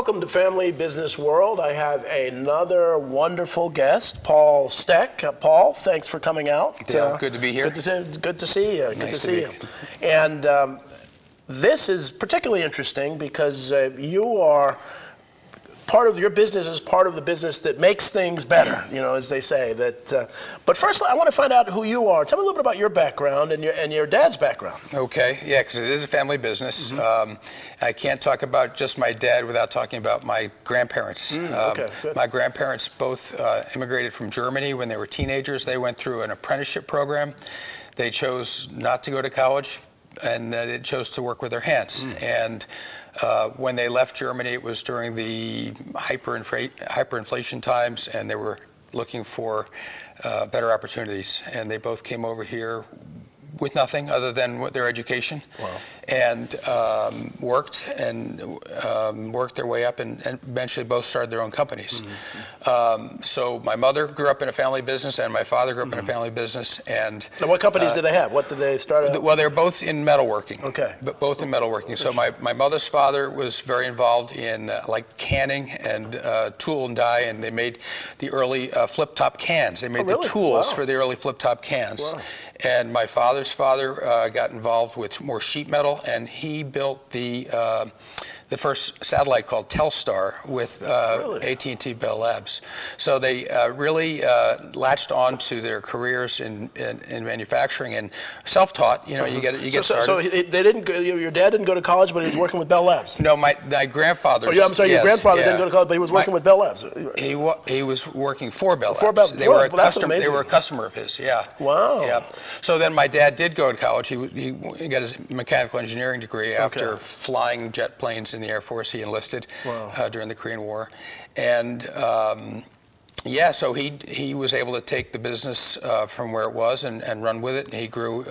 welcome to Family Business World. I have another wonderful guest, Paul Steck. Paul, thanks for coming out. Dale, good to be here. Good to see you. Good to see you. Be. And this is particularly interesting because you are part of your business is part of the business that makes things better, you know, as they say. That. But first, I want to find out who you are. Tell me a little bit about your background and your dad's background. Okay, yeah, because it is a family business. I can't talk about just my dad without talking about my grandparents. Okay, good. My grandparents both immigrated from Germany when they were teenagers. They went through an apprenticeship program. They chose not to go to college, and they chose to work with their hands. And when they left Germany, it was during the hyperinflation times, and they were looking for better opportunities. And they both came over here with nothing other than their education. Wow. And worked their way up, and eventually both started their own companies. So my mother grew up in a family business, and my father grew up in a family business. And now, what companies did they have? What did they start out? Well, they're both in metalworking. Okay. But both in metalworking. So my mother's father was very involved in like canning and tool and die, and they made the early flip-top cans. They made the tools for the early flip-top cans. Wow. And my father's father got involved with more sheet metal, and he built the first satellite called Telstar with AT&T Bell Labs. So they really latched on to their careers in manufacturing and self-taught. You know, you get started. So they didn't. Your dad didn't go to college, but he was working with Bell Labs. No, my grandfather. Oh, yeah, I'm sorry. Your grandfather didn't go to college, but he was working with Bell Labs. He was working for Bell Labs. They were a customer of his. Yeah. Wow. Yeah. So then my dad did go to college. He got his mechanical engineering degree after flying jet planes in the Air Force. He enlisted during the Korean War, and so he was able to take the business from where it was and run with it. And he grew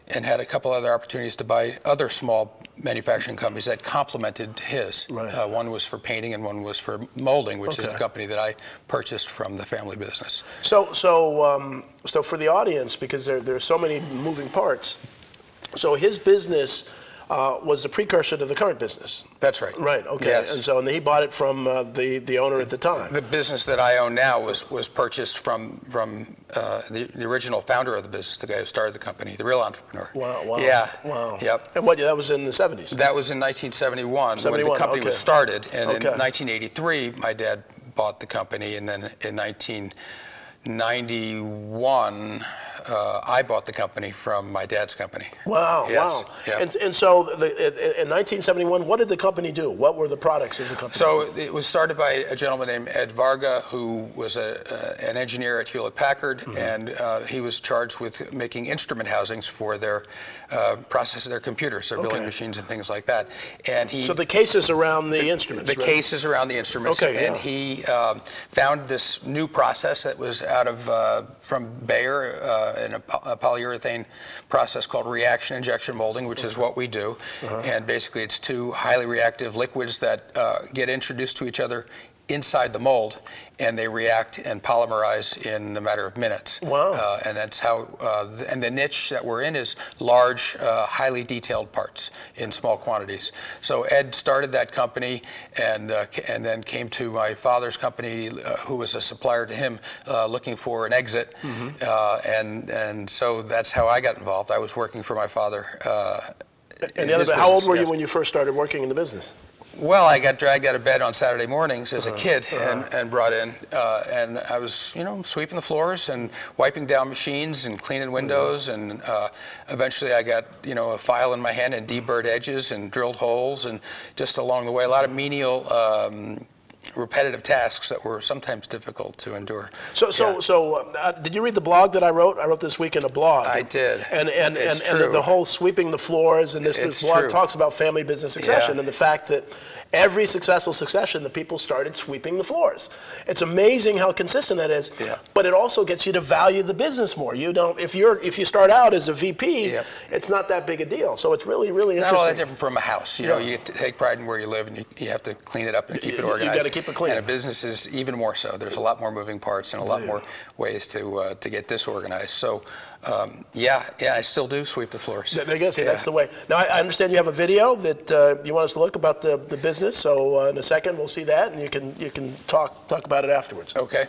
and had a couple other opportunities to buy other small manufacturing companies that complemented his. Right. One was for painting and one was for molding, which is the company that I purchased from the family business. So for the audience, because there are so many moving parts, so his business was the precursor to the current business. That's right. Right. Okay. Yes. And he bought it from the owner at the time. The business that I own now was purchased from the original founder of the business, the guy who started the company, the real entrepreneur. Wow. Wow. Yeah. Wow. Yep. And that was in the 70s? That was in 1971 when the company was started, and in 1983 my dad bought the company, and then in 1991. I bought the company from my dad's company. Wow, yes. wow. Yep. And so in 1971, what did the company do? What were the products of the company? So it was started by a gentleman named Ed Varga, who was an engineer at Hewlett-Packard, and he was charged with making instrument housings for their processing their computers, their milling machines and things like that. And so the cases around the instruments. The cases around the instruments. Okay, and he found this new process that was out of from Bayer, in a polyurethane process called reaction injection molding, which is what we do. And basically it's two highly reactive liquids that get introduced to each other inside the mold, and they react and polymerize in a matter of minutes. Wow. And that's how, and the niche that we're in is large, highly detailed parts in small quantities. So Ed started that company and then came to my father's company, who was a supplier to him, looking for an exit. And so that's how I got involved. I was working for my father. How old were you when you first started working in the business? Well, I got dragged out of bed on Saturday mornings as a kid and brought in, and I was, sweeping the floors and wiping down machines and cleaning windows, and eventually I got, a file in my hand and deburred edges and drilled holes, and just along the way, a lot of menial repetitive tasks that were sometimes difficult to endure. So did you read the blog that I wrote? I wrote this week in a blog. I did. And the whole sweeping the floors, and this blog talks about family business succession and the fact that every successful succession, the people started sweeping the floors. It's amazing how consistent that is. Yeah. But it also gets you to value the business more. You don't if you start out as a VP, it's not that big a deal. So it's really, really interesting. Not all that different from a house. You know, you take pride in where you live, and you have to clean it up and keep it organized. You got to keep it clean. And a business is even more so. There's a lot more moving parts and a lot more ways to get disorganized. So. I still do sweep the floors. There you go. See, that's the way. Now, I understand you have a video that you want us to look about the business. business. So in a second, we'll see that, and you can talk about it afterwards. Okay.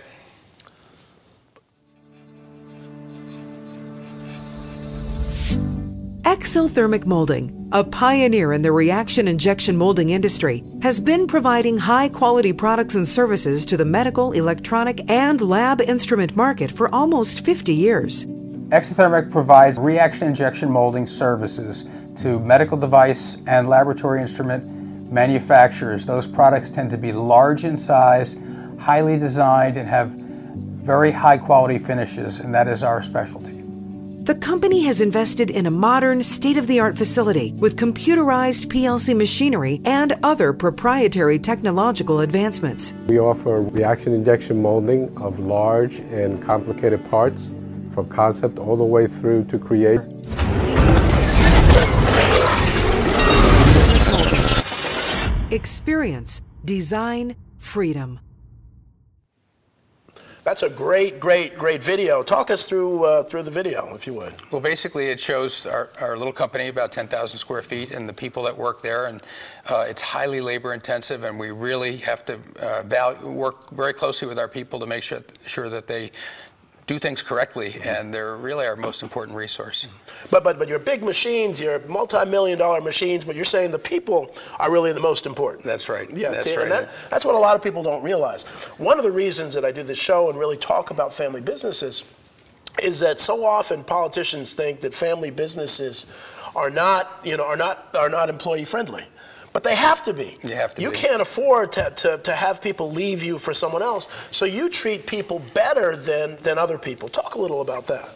Exothermic Molding, a pioneer in the reaction injection molding industry, has been providing high-quality products and services to the medical, electronic, and lab instrument market for almost 50 years. Exothermic provides reaction injection molding services to medical device and laboratory instrument manufacturers. Those products tend to be large in size, highly designed, and have very high-quality finishes, and that is our specialty. The company has invested in a modern, state-of-the-art facility with computerized PLC machinery and other proprietary technological advancements. We offer reaction injection molding of large and complicated parts from concept all the way through to create. Experience, design, freedom. That's a great video. Talk us through the video, if you would. Well, basically, it shows our little company, about 10,000 square feet, and the people that work there. And it's highly labor intensive, and we really have to work very closely with our people to make sure that they do things correctly, and they're really our most important resource. But your big machines, your multi-million-dollar machines, but you're saying the people are really the most important. That's right. Yeah, that's right. And that's what a lot of people don't realize. One of the reasons that I do this show and really talk about family businesses is that so often politicians think that family businesses are not employee friendly. But they have to be. You can't afford to have people leave you for someone else. So you treat people better than other people. Talk a little about that.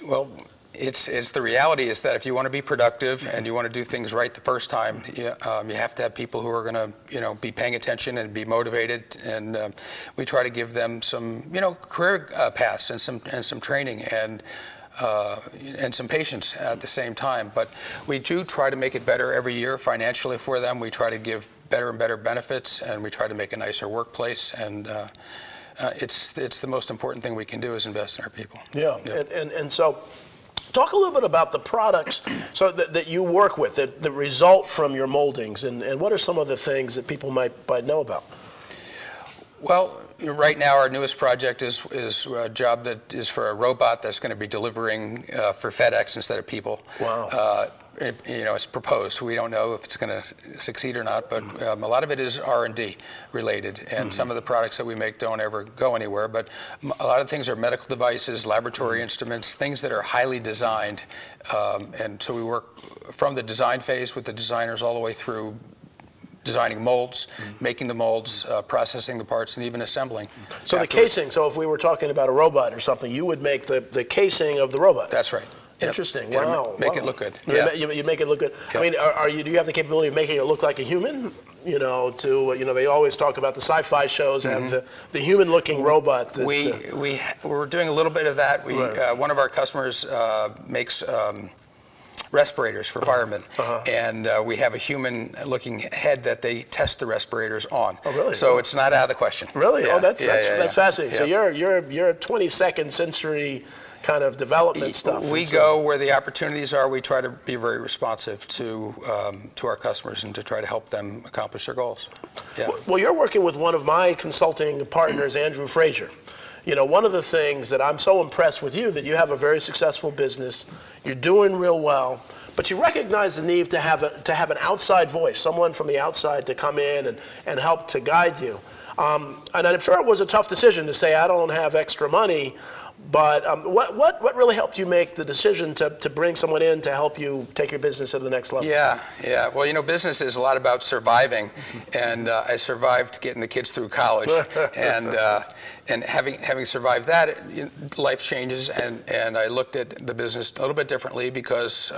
Well, it's the reality is that if you want to be productive and you want to do things right the first time, you have to have people who are going to be paying attention and be motivated. And we try to give them some career paths and some training and some patience at the same time. But we do try to make it better every year financially for them. We try to give better and better benefits, and we try to make a nicer workplace. And it's the most important thing we can do is invest in our people. Yeah, yep. And so talk a little bit about the products that you work with, that result from your moldings, and what are some of the things that people might know about? Well, right now our newest project is a job that is for a robot that's going to be delivering for FedEx instead of people. Wow. It's proposed. We don't know if it's going to succeed or not, but a lot of it is R&D related, and some of the products that we make don't ever go anywhere, but a lot of things are medical devices, laboratory instruments, things that are highly designed, and so we work from the design phase with the designers all the way through designing molds, making the molds, processing the parts, and even assembling. So the casing, so if we were talking about a robot or something, you would make the casing of the robot? That's right. Interesting. Yep. Wow. Make it look good. Yeah. You make it look good. Yep. I mean, do you have the capability of making it look like a human? They always talk about the sci-fi shows have the human-looking robot. We're doing a little bit of that. One of our customers makes respirators for firemen, and we have a human-looking head that they test the respirators on. Oh, really? So it's not out of the question. Really? Yeah. Oh, that's fascinating. Yeah. So you're a 22nd century kind of development stuff. We go where the opportunities are. We try to be very responsive to our customers and to try to help them accomplish their goals. Yeah. Well, you're working with one of my consulting partners, Andrew Frazier. One of the things that I'm so impressed with you, that you have a very successful business, you're doing real well, but you recognize the need to have an outside voice, someone from the outside to come in and help to guide you. And I'm sure it was a tough decision to say, I don't have extra money, but what really helped you make the decision to bring someone in to help you take your business to the next level? Yeah. Well, business is a lot about surviving, and I survived getting the kids through college, and having survived that, life changes, and I looked at the business a little bit differently because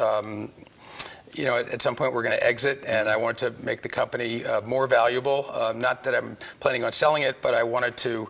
at some point we're going to exit, and I want to make the company more valuable. Not that I'm planning on selling it, but I wanted to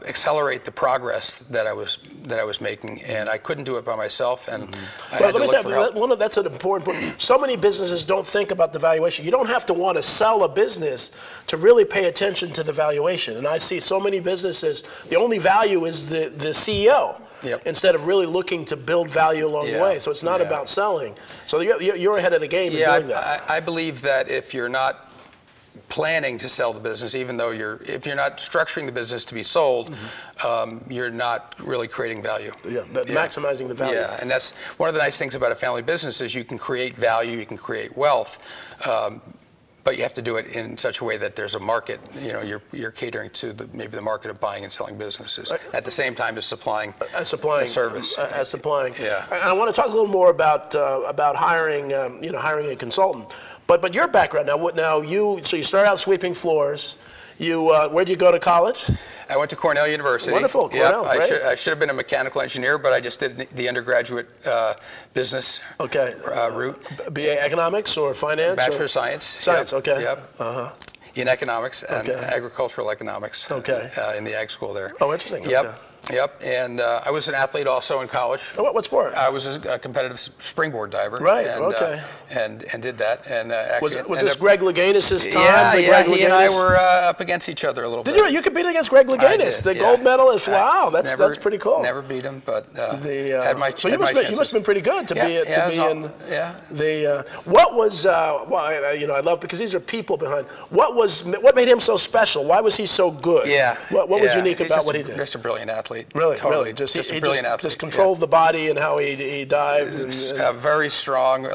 accelerate the progress that I was making, and I couldn't do it by myself, and I had to look for help. That's an important point. So many businesses don't think about the valuation. You don't have to want to sell a business to really pay attention to the valuation. And I see so many businesses, the only value is the CEO. Yep. Instead of really looking to build value along the way. So it's not about selling. So you're ahead of the game in doing that. I believe that if you're not planning to sell the business, even though if you're not structuring the business to be sold, you're not really creating value. Maximizing the value. Yeah, and that's one of the nice things about a family business is you can create value, you can create wealth, but you have to do it in such a way that there's a market. You're catering to maybe the market of buying and selling businesses at the same time as supplying a service. As supplying. Yeah. And I want to talk a little more about hiring, hiring a consultant. But your background now you started out sweeping floors. Where'd you go to college? I went to Cornell University. Wonderful, Cornell. Yep, I should have been a mechanical engineer, but I just did the undergraduate business route. BA economics or finance? Bachelor of Science. Science, yep. okay. Yep. In economics and agricultural economics. Okay. In the ag school there. Oh, interesting. Yep. Okay. Yep, and I was an athlete also in college. Oh, what sport? I was a competitive springboard diver. Right. And, okay. And did that, and actually was this Greg Louganis' time? Yeah, he and I were up against each other a little bit. You compete against Greg Louganis, the gold medalist. Wow, that's pretty cool. Never beat him, but had my so you must have been pretty good to be in the. What was I love because these are people behind. What made him so special? Why was he so good? Yeah. What was unique about what he did? Just a brilliant athlete. Really, totally. Really, just a brilliant athlete. Just controlled the body and how he dived. Very strong.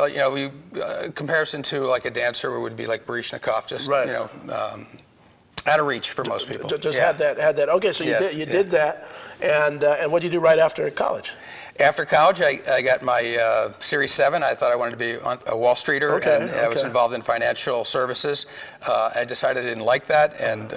Comparison to like a dancer would be like Baryshnikov. Just out of reach for most people. Just had that. Okay, so you did that, and what did you do right after college? After college, I got my Series 7. I thought I wanted to be a Wall Streeter, and I was involved in financial services. I decided I didn't like that, and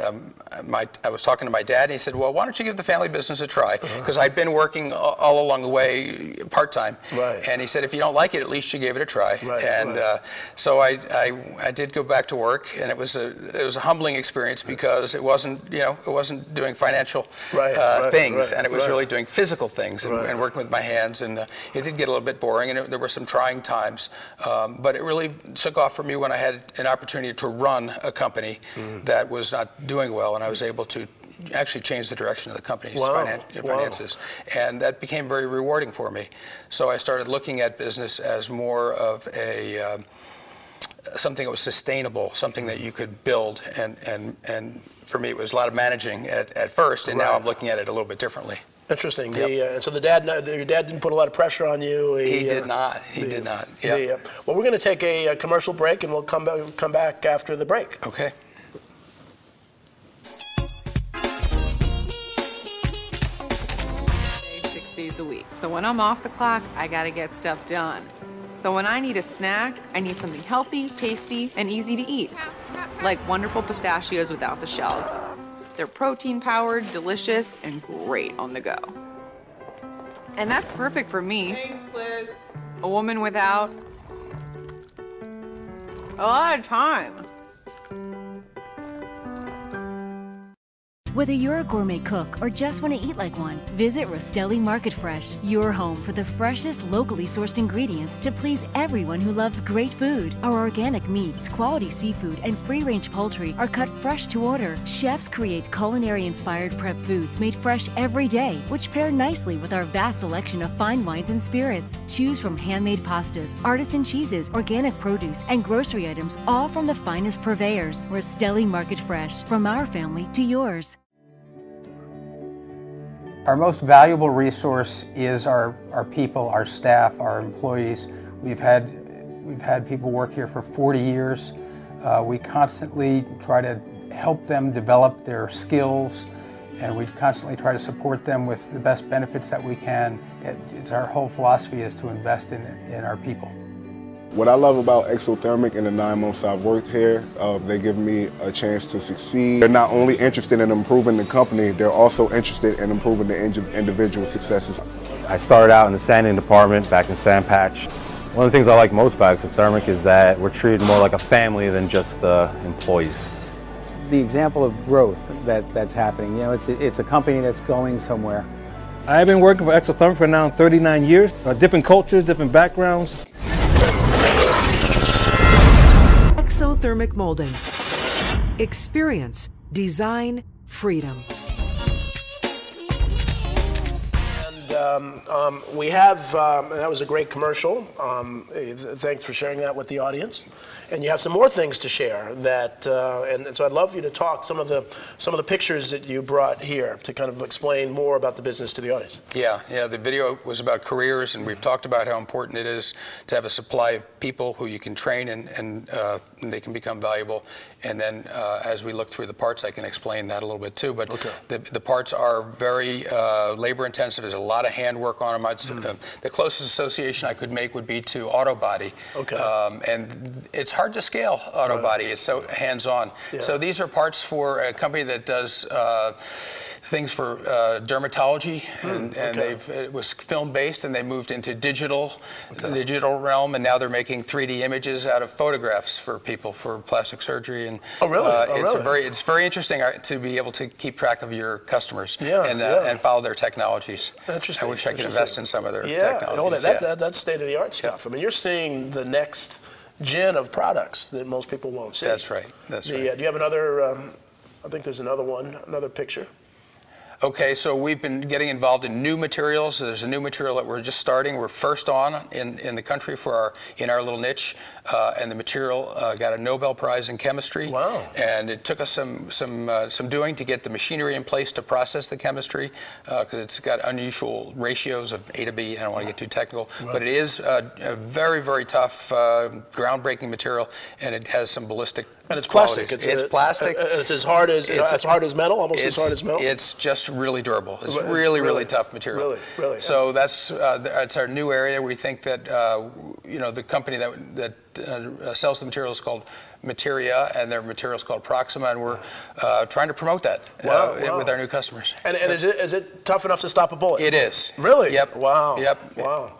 I was talking to my dad, and he said, well, why don't you give the family business a try? Because I'd been working all along the way part-time. Right. And he said, if you don't like it, at least you gave it a try. Right. And so I did go back to work, and it was a humbling experience because it wasn't doing financial things, and it was really doing physical things and working with my hands, and it did get a little bit boring, and there were some trying times, but it really took off for me when I had an opportunity to run a company that was not doing well, and I was able to actually change the direction of the company's finances, and that became very rewarding for me. So I started looking at business as more of a something that was sustainable, something that you could build, and for me it was a lot of managing at first, and now I'm looking at it a little bit differently. Interesting. Yep. And so your dad didn't put a lot of pressure on you. He did not. He did not. Yeah. Well, we're going to take a commercial break, and we'll come back after the break. Okay. 6 days a week. So when I'm off the clock, I got to get stuff done. So when I need a snack, I need something healthy, tasty, and easy to eat, like wonderful pistachios without the shells. They're protein-powered, delicious, and great on the go. And that's perfect for me. Thanks, Liz. A woman without a lot of time. Whether you're a gourmet cook or just want to eat like one, visit Rostelli Market Fresh, your home for the freshest, locally sourced ingredients to please everyone who loves great food. Our organic meats, quality seafood, and free-range poultry are cut fresh to order. Chefs create culinary-inspired prep foods made fresh every day, which pair nicely with our vast selection of fine wines and spirits. Choose from handmade pastas, artisan cheeses, organic produce, and grocery items, all from the finest purveyors. Rostelli Market Fresh, from our family to yours. Our most valuable resource is our people, our staff, our employees. We've had people work here for 40 years. We constantly try to help them develop their skills, and we constantly try to support them with the best benefits that we can. It's our whole philosophy is to invest in our people. What I love about Exothermic in the 9 months I've worked here, they give me a chance to succeed. They're not only interested in improving the company, they're also interested in improving the individual successes. I started out in the sanding department back in Sand Patch. One of the things I like most about Exothermic is that we're treated more like a family than just employees. The example of growth that's happening, it's a company that's going somewhere. I've been working for Exothermic for now 39 years, different cultures, different backgrounds. Exothermic Molding. Experience, design, freedom. we have, that was a great commercial. Thanks for sharing that with the audience. And you have some more things to share that, and so I'd love you to talk some of the pictures that you brought here to kind of explain more about the business to the audience. Yeah, the video was about careers, and we've talked about how important it is to have a supply of people who you can train and they can become valuable. And then as we look through the parts, I can explain that a little bit too. But the parts are very labor intensive. There's a lot of handwork on them. The closest association I could make would be to auto body. And it's hard to scale auto body. It's so hands-on. So these are parts for a company that does things for dermatology, and it was film-based, and they moved into digital realm, and now they're making 3D images out of photographs for people for plastic surgery. And it's very interesting to be able to keep track of your customers and follow their technologies. Interesting. I wish I could invest in some of their technologies. That's state-of-the-art stuff. I mean, you're seeing the next gen of products that most people won't see. That's right. That's right. Do you have another? I think there's another picture. Okay, so we've been getting involved in new materials. There's a new material that we're just starting. We're first on in the country for our little niche, and the material got a Nobel Prize in chemistry. Wow! And it took us some doing to get the machinery in place to process the chemistry, because it's got unusual ratios of A to B. I don't want to get too technical, but it is a very, very tough, groundbreaking material, and it has some ballistic. And it's plastic. It's plastic. It's as hard as metal, almost as hard as metal. It's just really durable. It's really tough material. Really. So that's our new area. We think that the company that sells the material is called Materia, and their material is called Proxima, and we're trying to promote that with our new customers. And is it tough enough to stop a bullet? It is. Really? Yep. Wow. Yep. Wow.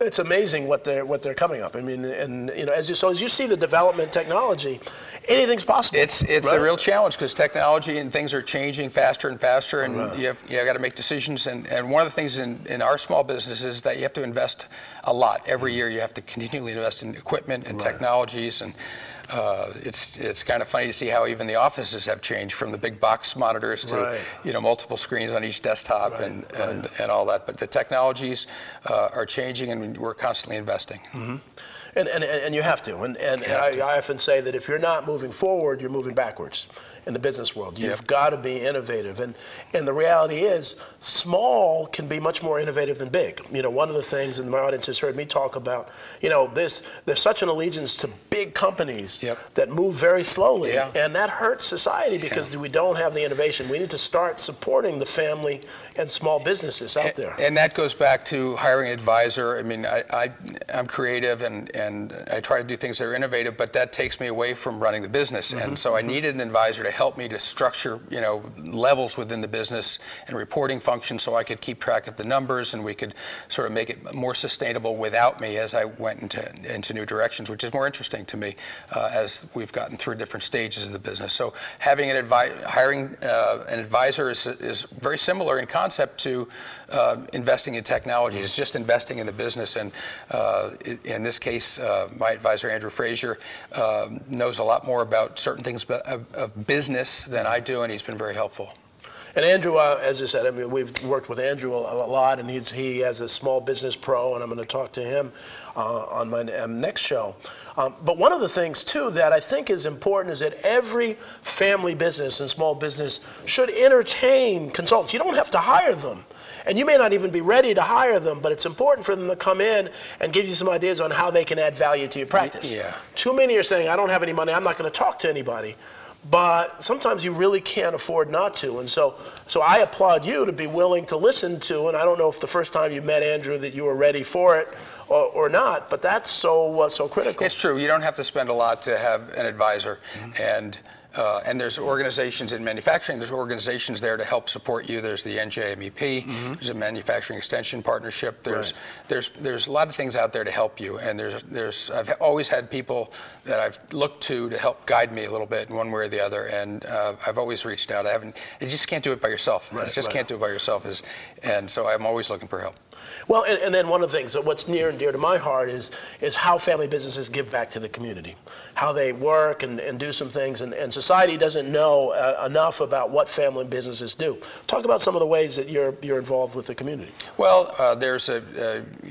It's amazing what they're coming up. I mean, and as you see the development technology, anything's possible. It's a real challenge because technology and things are changing faster and faster, and you got to make decisions. And one of the things in our small business is that you have to invest a lot every year. You have to continually invest in equipment and technologies, and it's kind of funny to see how even the offices have changed from the big box monitors to multiple screens on each desktop and all that. But the technologies are changing, and we're constantly investing. And you have to. And I often say that if you're not moving forward, you're moving backwards in the business world. You've got to be innovative. And the reality is, small can be much more innovative than big. One of the things, and my audience has heard me talk about, there's such an allegiance to big companies that move very slowly. And that hurts society because we don't have the innovation. We need to start supporting the family and small businesses out there. And that goes back to hiring an advisor. I mean, I'm creative and I try to do things that are innovative, but that takes me away from running the business. And so I needed an advisor to help me to structure, levels within the business and reporting functions so I could keep track of the numbers, and we could sort of make it more sustainable without me as I went into new directions, which is more interesting to me as we've gotten through different stages of the business. So having hiring an advisor is very similar in concept to investing in technology. It's just investing in the business, and in this case, my advisor, Andrew Frazier, knows a lot more about certain things of business than I do, and he's been very helpful. And Andrew, as I said, I mean, we've worked with Andrew a lot, and he has a small business pro, and I'm going to talk to him on my next show. But one of the things, too, that I think is important is that every family business and small business should entertain consultants. You don't have to hire them. And you may not even be ready to hire them, but it's important for them to come in and give you some ideas on how they can add value to your practice. Too many are saying, I don't have any money, I'm not going to talk to anybody. But sometimes you really can't afford not to. And so I applaud you to be willing to listen to, and I don't know if the first time you met Andrew that you were ready for it or not, but that's so critical. It's true. You don't have to spend a lot to have an advisor. And there's organizations in manufacturing, there's organizations there to help support you. There's the NJMEP, there's a manufacturing extension partnership. There's a lot of things out there to help you. And I've always had people that I've looked to help guide me a little bit in one way or the other. And I've always reached out. You just can't do it by yourself. You just can't do it by yourself. And so I'm always looking for help. Well, and then one of the things that what's near and dear to my heart is how family businesses give back to the community, how they work and do some things. And so society doesn't know enough about what family businesses do. Talk about some of the ways that you're involved with the community. Well, there's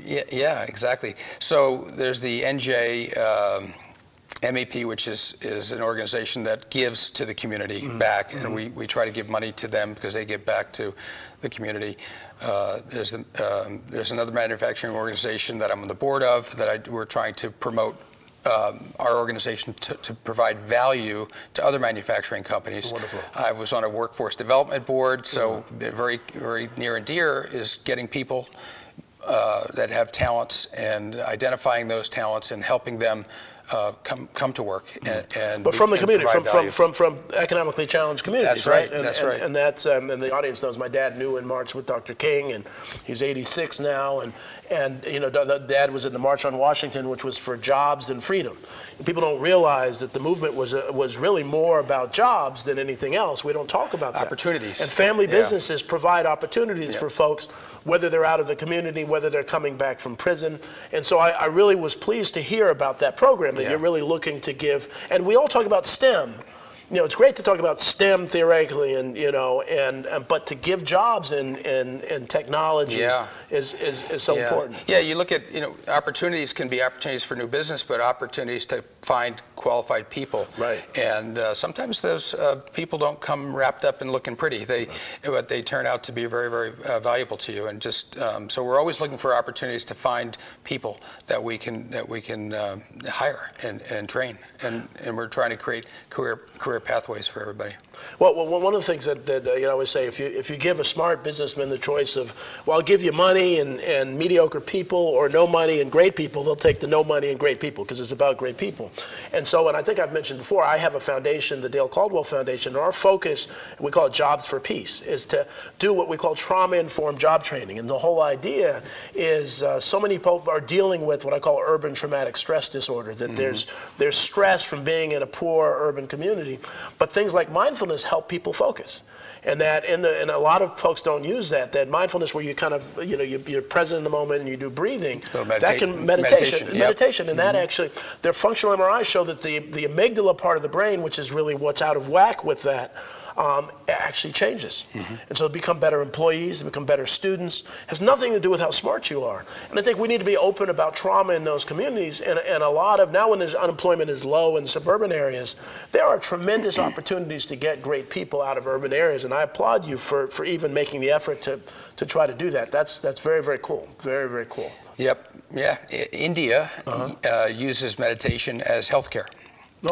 yeah, exactly. So there's the NJ MEP, which is an organization that gives to the community back, and we try to give money to them because they give back to the community. There's another manufacturing organization that I'm on the board of that we're trying to promote our organization to provide value to other manufacturing companies. Wonderful. I was on a workforce development board, so very, very near and dear is getting people that have talents and identifying those talents and helping them come to work but from the community, from economically challenged communities, that's right? And, that's right. And that's and the audience knows my dad knew in March with Dr. King, and he's 86 now, and you know, Dad was in the March on Washington, which was for jobs and freedom. And people don't realize that the movement was really more about jobs than anything else. We don't talk about that. Opportunities. And family businesses provide opportunities for folks, whether they're out of the community, whether they're coming back from prison. And so I really was pleased to hear about that program that you're really looking to give. And we all talk about STEM. You know, it's great to talk about STEM theoretically, and you know, but to give jobs in technology is so important. Yeah, you look at, you know, opportunities can be opportunities for new business, but opportunities to find qualified people. Right. And sometimes those people don't come wrapped up and looking pretty. But they turn out to be very, very valuable to you. And just so we're always looking for opportunities to find people that we can hire and train, and we're trying to create career pathways for everybody. Well, one of the things that you know, I always say, if you give a smart businessman the choice of, well, I'll give you money and mediocre people, or no money and great people, they'll take the no money and great people, because it's about great people. And so, and I think I've mentioned before, I have a foundation, the Dale Caldwell Foundation, and our focus, we call it Jobs for Peace, is to do what we call trauma-informed job training. And the whole idea is so many people are dealing with what I call urban traumatic stress disorder, that there's stress from being in a poor urban community, but things like mindfulness help people focus. And that, and a lot of folks don't use that mindfulness where you kind of, you know, you're present in the moment and you do breathing. That can meditation, and that actually, their functional MRIs show that the amygdala part of the brain, which is really what's out of whack with that, actually changes. And so they become better employees, they become better students. It has nothing to do with how smart you are. And I think we need to be open about trauma in those communities. And a lot of, now when there's unemployment is low in suburban areas, there are tremendous opportunities to get great people out of urban areas. And I applaud you for even making the effort to try to do that. That's very, very cool. Very, very cool. Yep. Yeah. India uses meditation as healthcare.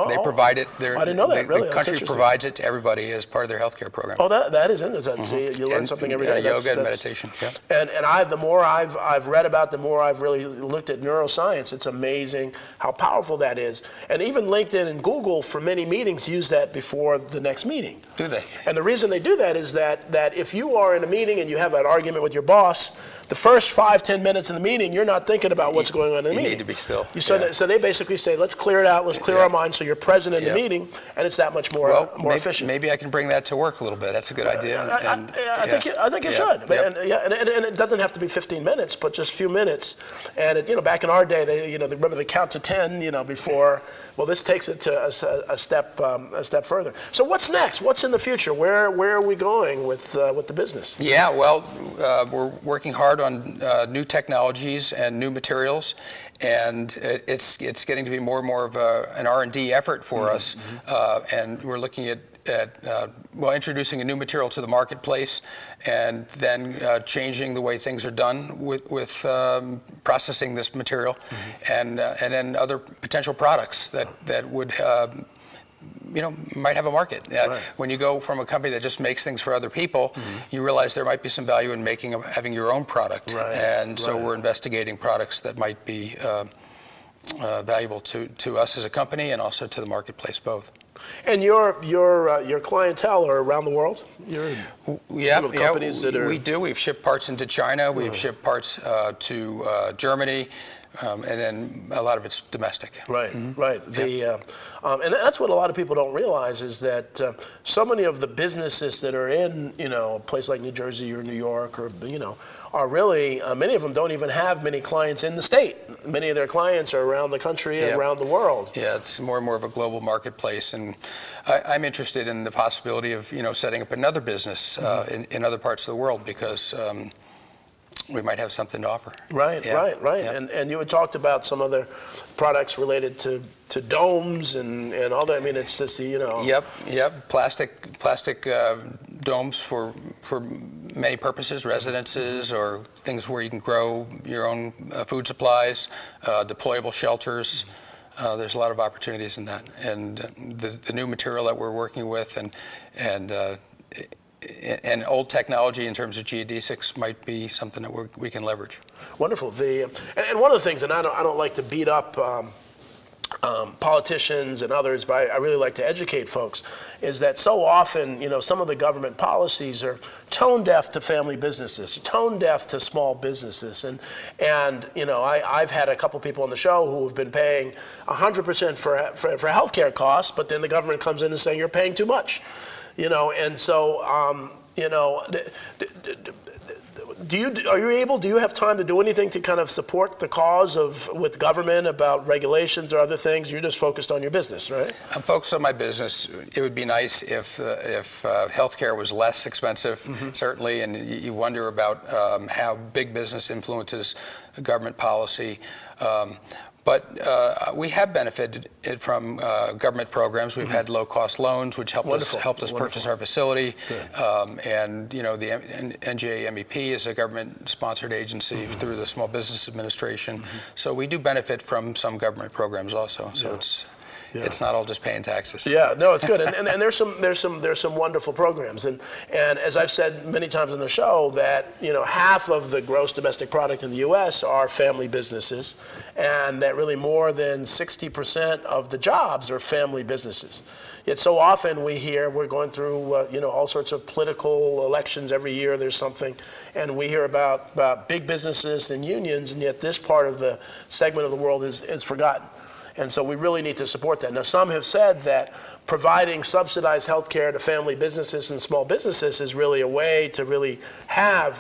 They provide it. I didn't know that. Really, the country provides it to everybody as part of their healthcare program. Oh, that is interesting. See, you learn something every day. Yoga and meditation. Yeah. And the more I've read about, the more I've really looked at neuroscience. It's amazing how powerful that is. And even LinkedIn and Google, for many meetings, use that before the next meeting. Do they? And the reason they do that is that if you are in a meeting and you have an argument with your boss, the first 5-10 minutes in the meeting, you're not thinking about what's going on in the meeting. You need to be still. So they basically say, let's clear it out, let's clear our minds, so you're present in the meeting, and it's that much more efficient. Maybe I can bring that to work a little bit. That's a good idea. I think you should. And it doesn't have to be 15 minutes, but just a few minutes. And you know, back in our day, they remember the count to 10, you know, before. Well, this takes it to a step further. So what's next? What's in the future? Where are we going with the business? Yeah, well, we're working hard on new technologies and new materials, and it's getting to be more and more of an R&D effort for us, and we're looking at introducing a new material to the marketplace, and then changing the way things are done with processing this material, and then other potential products that would might have a market. When you go from a company that just makes things for other people, you realize there might be some value in having your own product, so we're investigating products that might be valuable to us as a company and also to the marketplace both. And your clientele are around the world? Companies that are... We do. We've shipped parts into China. We've shipped parts to Germany. And then a lot of it's domestic. Right. And that's what a lot of people don't realize, is that so many of the businesses that are in, a place like New Jersey or New York, or are really, many of them don't even have many clients in the state. Many of their clients are around the country and around the world. Yeah, it's more and more of a global marketplace, and and I'm interested in the possibility of setting up another business in other parts of the world, because we might have something to offer. Right, Yeah. right. Yeah. And you had talked about some other products related to domes and all that. I mean, it's just Yep. Plastic domes for many purposes, residences or things where you can grow your own food supplies, deployable shelters. There's a lot of opportunities in that, and the new material that we're working with and old technology in terms of geodesics might be something that we can leverage. Wonderful. And one of the things, and I don't like to beat up politicians and others, but I really like to educate folks, is that so often, some of the government policies are tone deaf to family businesses, tone deaf to small businesses. And I've had a couple people on the show who have been paying 100% for healthcare costs, but then the government comes in and saying you're paying too much. And so, do you have time to do anything to kind of support the cause with government about regulations or other things? You're just focused on your business, right? I'm focused on my business. It would be nice if healthcare was less expensive, certainly, and you wonder about how big business influences government policy. But we have benefited from government programs. We've had low-cost loans, which helped us purchase our facility. And the NGA MEP is a government-sponsored agency through the Small Business Administration. So we do benefit from some government programs also. So it's not all just paying taxes. Yeah, no, it's good, and there's some wonderful programs, and as I've said many times on the show, that half of the gross domestic product in the U.S. are family businesses, and that really more than 60% of the jobs are family businesses. Yet so often we hear we're going through all sorts of political elections every year. There's something, and we hear about big businesses and unions, and yet this part of the segment of the world is forgotten. And so we really need to support that. Now, some have said that providing subsidized health care to family businesses and small businesses is really a way to really have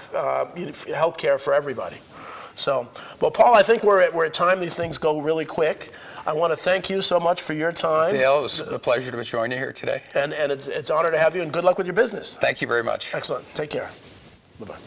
health care for everybody. So, well, Paul, I think we're at time. These things go really quick. I want to thank you so much for your time. Dale, it was a pleasure to join you here today. And it's an honor to have you, and good luck with your business. Thank you very much. Excellent. Take care. Bye-bye.